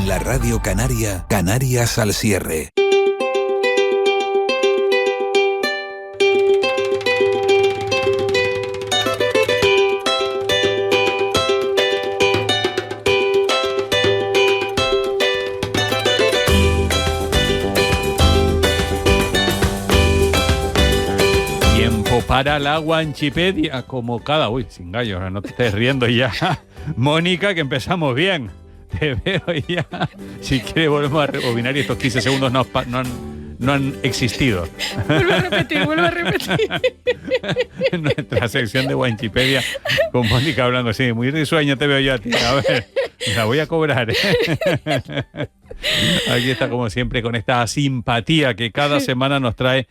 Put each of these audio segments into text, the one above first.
En la Radio Canaria, Canarias al cierre. Para la Guanchipedia, como cada... Uy, sin gallo, no te estés riendo ya. Mónica, que empezamos bien. Te veo ya. Si quieres volvemos a rebobinar y estos 15 segundos no han existido. Vuelvo a repetir. Nuestra sección de Guanchipedia con Mónica hablando así. Muy risueño te veo yo a ti. A ver, la voy a cobrar. Aquí está como siempre con esta simpatía que cada semana nos trae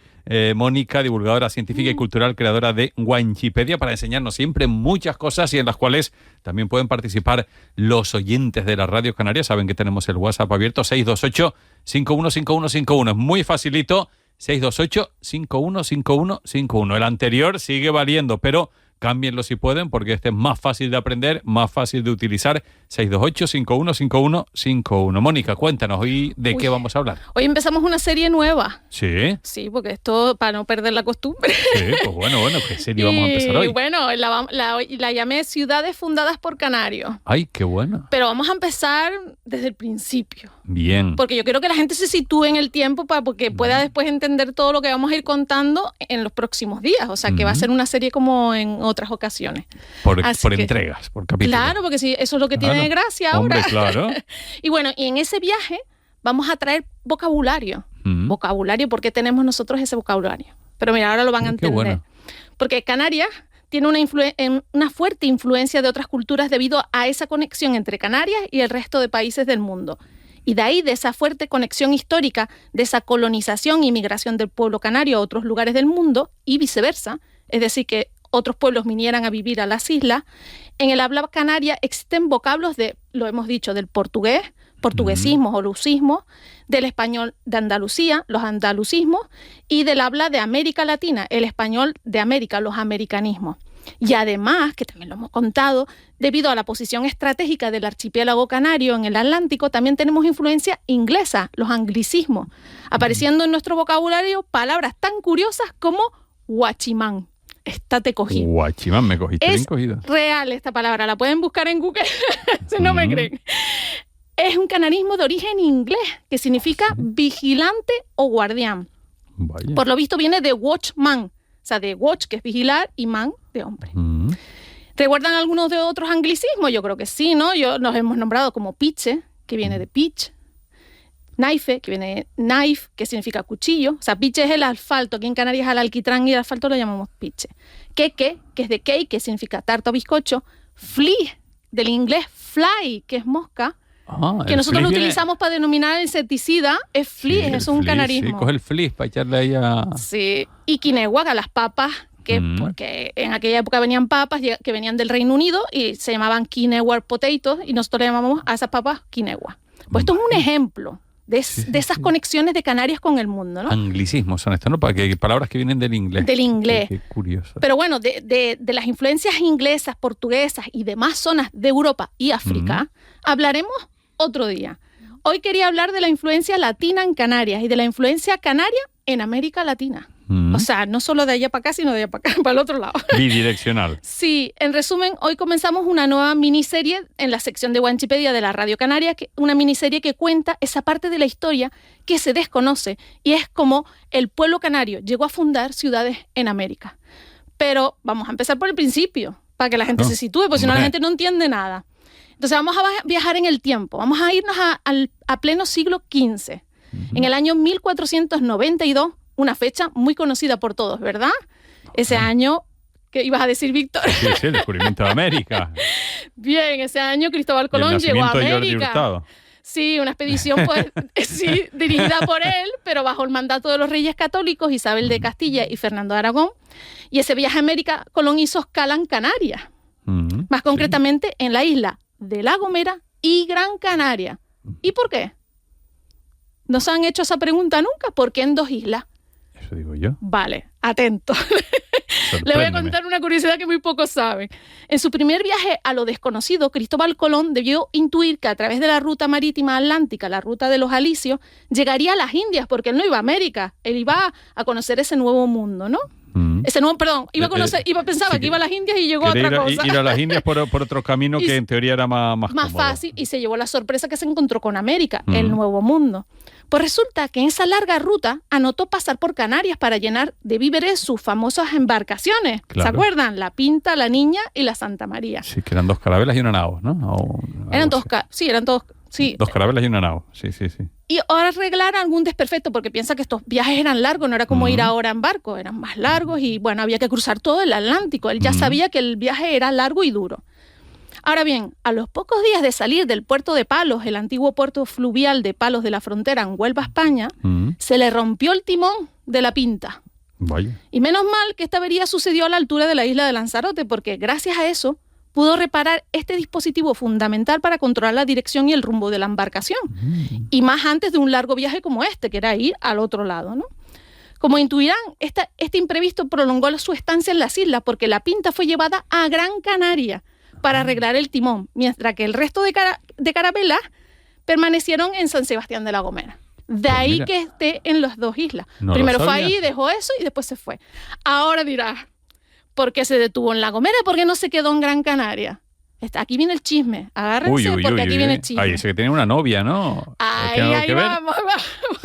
Mónica, divulgadora científica y cultural, creadora de Guanchipedia, para enseñarnos siempre muchas cosas y en las cuales también pueden participar los oyentes de la Radio Canaria. Saben que tenemos el WhatsApp abierto, 628-515151. Es muy facilito, 628-515151. El anterior sigue valiendo, pero cámbienlo si pueden, porque este es más fácil de aprender, más fácil de utilizar. 628-515151. Mónica, cuéntanos, ¿hoy de qué vamos a hablar? Hoy empezamos una serie nueva. ¿Sí? Sí, porque esto, para no perder la costumbre. Sí, pues bueno, ¿qué serie vamos a empezar hoy? Bueno, la llamé Ciudades fundadas por canarios. ¡Ay, qué bueno! Pero vamos a empezar desde el principio. Bien. Porque yo quiero que la gente se sitúe en el tiempo para que pueda después entender todo lo que vamos a ir contando en los próximos días. O sea, que va a ser una serie como en otras ocasiones. Por entregas, por capítulos. Claro, porque sí, eso es lo que tiene gracia ahora. Hombre, claro. Y bueno, y en ese viaje vamos a traer vocabulario. Vocabulario, ¿por qué tenemos nosotros ese vocabulario? Pero mira, ahora lo van a entender. Bueno. Porque Canarias tiene una fuerte influencia de otras culturas debido a esa conexión entre Canarias y el resto de países del mundo. Y de ahí, de esa fuerte conexión histórica, de esa colonización y migración del pueblo canario a otros lugares del mundo y viceversa, es decir, que otros pueblos vinieran a vivir a las islas, en el habla canaria existen vocablos lo hemos dicho, del portugués, portuguesismos o lucismos, del español de Andalucía, los andalucismos, y del habla de América Latina, el español de América, los americanismos. Y además, que también lo hemos contado, debido a la posición estratégica del archipiélago canario en el Atlántico, también tenemos influencia inglesa, los anglicismos, apareciendo en nuestro vocabulario palabras tan curiosas como guachimán. Te cogí. Guachimán, me cogiste bien cogido. Es real esta palabra, la pueden buscar en Google si no me creen. Es un canarismo de origen inglés que significa vigilante o guardián. Vaya. Por lo visto viene de watchman, o sea, de watch, que es vigilar, y man, de hombre. ¿Recuerdan algunos de otros anglicismos? Yo creo que sí, ¿no? Nos hemos nombrado como piche, que viene de pitch. Knife, que viene de knife, que significa cuchillo. O sea, piche es el asfalto. Aquí en Canarias al alquitrán y el asfalto lo llamamos piche. Queque, que es de cake, que significa tarta o bizcocho. Flea, del inglés fly, que es mosca. Que nosotros lo utilizamos para denominar el insecticida. Es flea, sí, es un canarismo. Sí, coge el flea para echarle ahí a... Sí, y quinegua, a las papas, porque en aquella época venían papas que venían del Reino Unido y se llamaban quinegua potatoes y nosotros le llamamos a esas papas quinegua. Pues esto es un ejemplo de esas conexiones de Canarias con el mundo, ¿no? Anglicismos son estos, ¿no? Palabras que vienen del inglés. Del inglés. Qué curioso. Pero bueno, de las influencias inglesas, portuguesas y demás zonas de Europa y África, hablaremos otro día. Hoy quería hablar de la influencia latina en Canarias y de la influencia canaria en América Latina. O sea, no solo de allá para acá, sino de allá para acá, para el otro lado. Bidireccional. Sí, en resumen, hoy comenzamos una nueva miniserie en la sección de Guanchipedia de la Radio Canaria, una miniserie que cuenta esa parte de la historia que se desconoce y es como el pueblo canario llegó a fundar ciudades en América. Pero vamos a empezar por el principio, para que la gente se sitúe, porque si no la gente no entiende nada. Entonces vamos a viajar en el tiempo, vamos a irnos a pleno siglo XV. En el año 1492, una fecha muy conocida por todos, ¿verdad? Ese año, ¿qué ibas a decir, Víctor? Sí, el descubrimiento de América. Bien, ese año Cristóbal Colón llegó a América. Sí, una expedición pues, sí, dirigida por él, pero bajo el mandato de los reyes católicos, Isabel de Castilla y Fernando de Aragón. Y ese viaje a América, Colón hizo escala en Canarias, más concretamente en la isla de La Gomera y Gran Canaria. ¿Y por qué? ¿No se han hecho esa pregunta nunca? ¿Por qué en dos islas? eso digo yo. Vale, atento. Le voy a contar una curiosidad que muy pocos saben. En su primer viaje a lo desconocido, Cristóbal Colón debió intuir que a través de la ruta marítima atlántica, la ruta de los alisios, llegaría a las Indias, porque él no iba a América, él iba a conocer ese nuevo mundo, ¿no? Ese nuevo, perdón, pensaba que iba a las Indias y llegó a otra cosa. Ir a las Indias por otro camino que en teoría era más fácil, y se llevó la sorpresa que se encontró con América, el nuevo mundo. Pues resulta que en esa larga ruta anotó pasar por Canarias para llenar de víveres sus famosas embarcaciones. Claro. ¿Se acuerdan? La Pinta, la Niña y la Santa María. Sí, que eran 2 carabelas y una nao, ¿no? Eran dos carabelas y una nao, sí. Y ahora arreglar algún desperfecto, porque piensa que estos viajes eran largos, no era como ir ahora en barco, eran más largos y bueno, había que cruzar todo el Atlántico. Él ya sabía que el viaje era largo y duro. Ahora bien, a los pocos días de salir del puerto de Palos, el antiguo puerto fluvial de Palos de la Frontera en Huelva, España, se le rompió el timón de la Pinta. Vaya. Y menos mal que esta avería sucedió a la altura de la isla de Lanzarote, porque gracias a eso pudo reparar este dispositivo fundamental para controlar la dirección y el rumbo de la embarcación. Y más antes de un largo viaje como este, que era ir al otro lado, ¿no? Como intuirán, este imprevisto prolongó su estancia en las islas, porque la Pinta fue llevada a Gran Canaria para arreglar el timón, mientras que el resto de carabelas permanecieron en San Sebastián de la Gomera. De ahí que esté en las 2 islas. Primero fue ahí, dejó eso y después se fue. Ahora dirás, ¿por qué se detuvo en La Gomera? ¿Por qué no se quedó en Gran Canaria? Aquí viene el chisme. Agárrense porque aquí viene el chisme. Dice que tenía una novia, ¿no? Ahí vamos.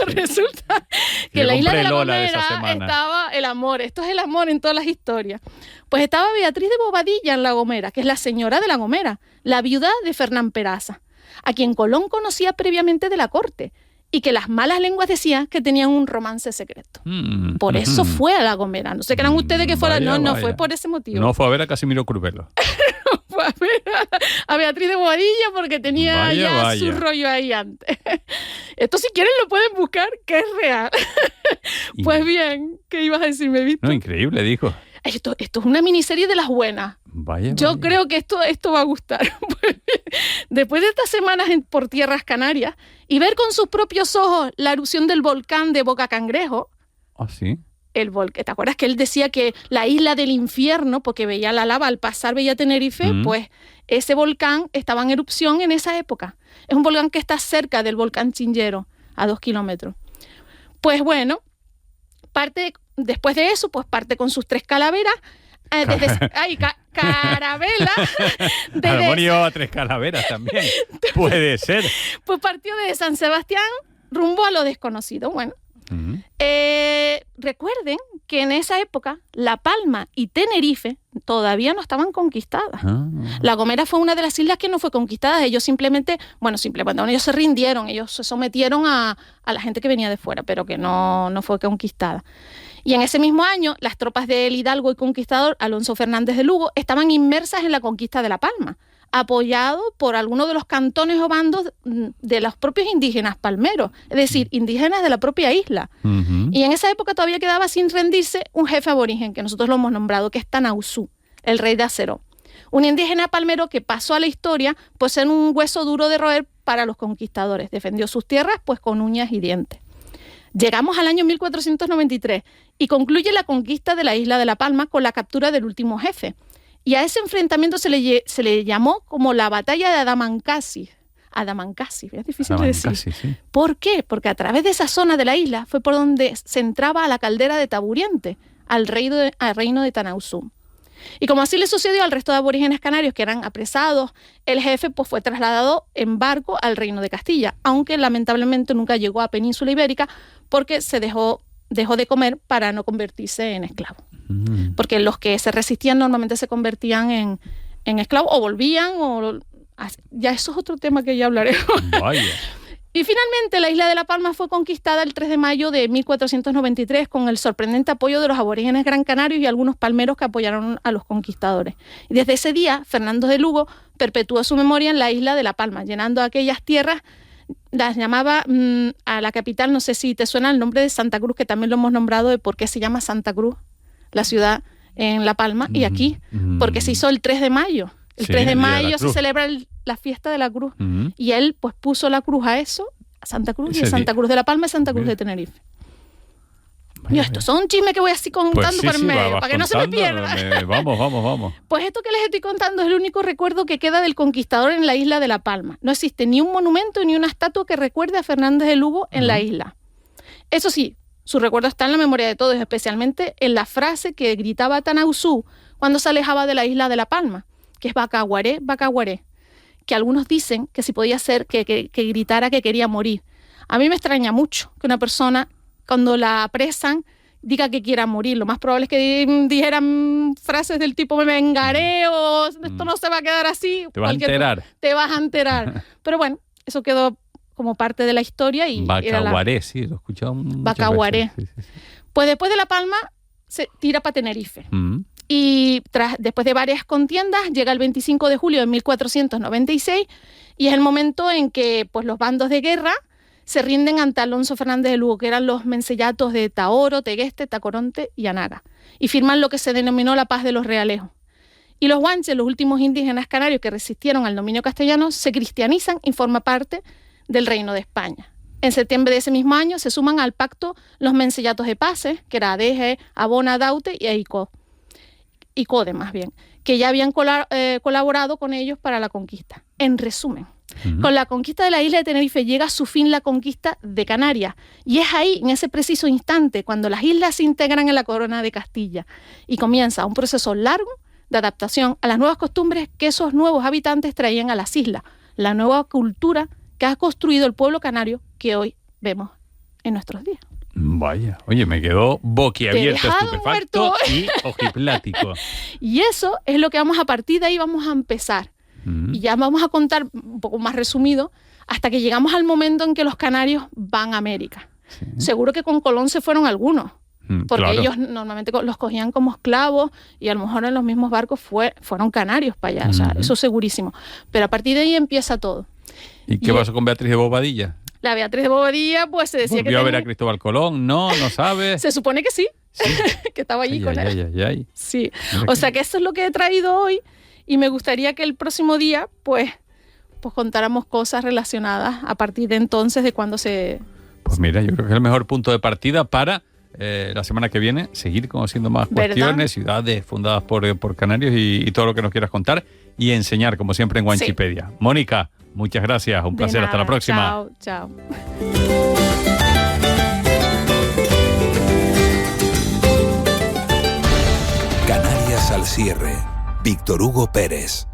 Resulta que en la isla de La Gomera estaba el amor. Esto es el amor en todas las historias. Pues estaba Beatriz de Bobadilla en La Gomera, que es la señora de La Gomera, la viuda de Fernán Peraza, a quien Colón conocía previamente de la corte, y que las malas lenguas decían que tenían un romance secreto. Por eso fue a La Gomera. No se crean ustedes que fuera... No fue por ese motivo. No fue a ver a Casimiro Curvelo. Fue a ver a Beatriz de Bobadilla porque tenía su rollo ahí antes. Esto si quieren lo pueden buscar, que es real. Pues bien, ¿qué ibas a decirme, Víctor? No, increíble, dijo. Esto es una miniserie de las buenas. Yo creo que esto va a gustar. Después de estas semanas por tierras canarias y ver con sus propios ojos la erupción del volcán de Boca Cangrejo. ¿Ah, sí? ¿Te acuerdas que él decía que la isla del infierno, porque veía la lava, al pasar veía Tenerife? Pues ese volcán estaba en erupción en esa época. Es un volcán que está cerca del volcán Chinchero, a 2 kilómetros. Pues bueno, después de eso, pues parte con sus 3 calaveras. Carabela. Armonio a 3 calaveras también. Puede ser. Pues partió de San Sebastián rumbo a lo desconocido. Bueno. Recuerden que en esa época La Palma y Tenerife todavía no estaban conquistadas. La Gomera fue una de las islas que no fue conquistada. Ellos simplemente ellos se rindieron, ellos se sometieron a la gente que venía de fuera, pero que no fue conquistada. Y en ese mismo año, las tropas del hidalgo y conquistador Alonso Fernández de Lugo estaban inmersas en la conquista de La Palma, apoyado por algunos de los cantones o bandos de los propios indígenas palmeros, es decir, indígenas de la propia isla. Y en esa época todavía quedaba sin rendirse un jefe aborigen, que nosotros lo hemos nombrado, que es Tanausú, el rey de Acero. Un indígena palmero que pasó a la historia por ser un hueso duro de roer para los conquistadores. Defendió sus tierras pues con uñas y dientes. Llegamos al año 1493 y concluye la conquista de la isla de La Palma con la captura del último jefe. Y a ese enfrentamiento se le llamó como la batalla de Adamancasi. Adamancasi, es difícil de decir. Sí. ¿Por qué? Porque a través de esa zona de la isla fue por donde se entraba a la caldera de Taburiente, al reino de Tanausú. Y como así le sucedió al resto de aborígenes canarios que eran apresados, el jefe pues fue trasladado en barco al reino de Castilla, aunque lamentablemente nunca llegó a Península Ibérica porque se dejó de comer para no convertirse en esclavo. Porque los que se resistían normalmente se convertían en esclavos o volvían, ya eso es otro tema que ya hablaremos. Vaya. Y finalmente la isla de La Palma fue conquistada el 3 de mayo de 1493 con el sorprendente apoyo de los aborígenes gran canarios y algunos palmeros que apoyaron a los conquistadores. Y desde ese día, Fernando de Lugo perpetuó su memoria en la isla de La Palma, llenando aquellas tierras, las llamaba a la capital, no sé si te suena el nombre de Santa Cruz, que también lo hemos nombrado de por qué se llama Santa Cruz, la ciudad en La Palma, y aquí, porque se hizo el 3 de mayo. El 3 de mayo se celebra la fiesta de la cruz. Y él pues puso la cruz a eso, a Santa Cruz, y Santa Cruz de La Palma y Santa Cruz de Tenerife. Yo, estos son chismes que voy así contando por en medio, para que no se me pierda. Vamos. Pues esto que les estoy contando es el único recuerdo que queda del conquistador en la isla de La Palma. No existe ni un monumento ni una estatua que recuerde a Fernández de Lugo en la isla. Eso sí, su recuerdo está en la memoria de todos, especialmente en la frase que gritaba Tanausú cuando se alejaba de la isla de La Palma, que es Bacaguaré, Bacaguaré, que algunos dicen que si podía ser que gritara que quería morir. A mí me extraña mucho que una persona, cuando la apresan, diga que quiera morir. Lo más probable es que dijeran frases del tipo me vengaré o esto no se va a quedar así. Te vas a enterar. Te vas a enterar. Pero bueno, eso quedó como parte de la historia. Y Bacaguaré, sí, lo he escuchado muchas Bacaguaré. veces. Sí. Pues después de La Palma se tira para Tenerife. Y después de varias contiendas llega el 25 de julio de 1496 y es el momento en que pues, los bandos de guerra se rinden ante Alonso Fernández de Lugo, que eran los mencellatos de Taoro, Tegueste, Tacoronte y Anaga, y firman lo que se denominó la Paz de los Realejos. Y los guanches, los últimos indígenas canarios que resistieron al dominio castellano, se cristianizan y forman parte del Reino de España. En septiembre de ese mismo año se suman al pacto los mencellatos de Paces, que era Adeje, Abona, Daute y Icode, más bien, que ya habían colaborado con ellos para la conquista. En resumen, con la conquista de la isla de Tenerife llega a su fin la conquista de Canarias. Y es ahí, en ese preciso instante, cuando las islas se integran en la corona de Castilla y comienza un proceso largo de adaptación a las nuevas costumbres que esos nuevos habitantes traían a las islas, la nueva cultura que ha construido el pueblo canario que hoy vemos en nuestros días. Vaya, oye, me quedó boquiabierto, estupefacto y ojiplático. Y eso es lo que a partir de ahí vamos a empezar. Y ya vamos a contar un poco más resumido hasta que llegamos al momento en que los canarios van a América. Sí. Seguro que con Colón se fueron algunos, porque claro, ellos normalmente los cogían como esclavos y a lo mejor en los mismos barcos fueron canarios para allá, o sea, eso segurísimo. Pero a partir de ahí empieza todo. ¿Y qué pasó con Beatriz de Bobadilla? La Beatriz de Bobadilla, pues se decía que ¿volvió a ver a Cristóbal Colón? No sabe. Se supone que sí, que estaba allí con él. Sí, o sea que eso es lo que he traído hoy y me gustaría que el próximo día, pues contáramos cosas relacionadas a partir de entonces, de cuando se... Pues mira, yo creo que es el mejor punto de partida para la semana que viene seguir conociendo más cuestiones, ciudades fundadas por canarios y todo lo que nos quieras contar y enseñar, como siempre, en Guanchipedia. Sí. Mónica, muchas gracias, un placer, hasta la próxima. Chao. Canarias al cierre. Víctor Hugo Pérez.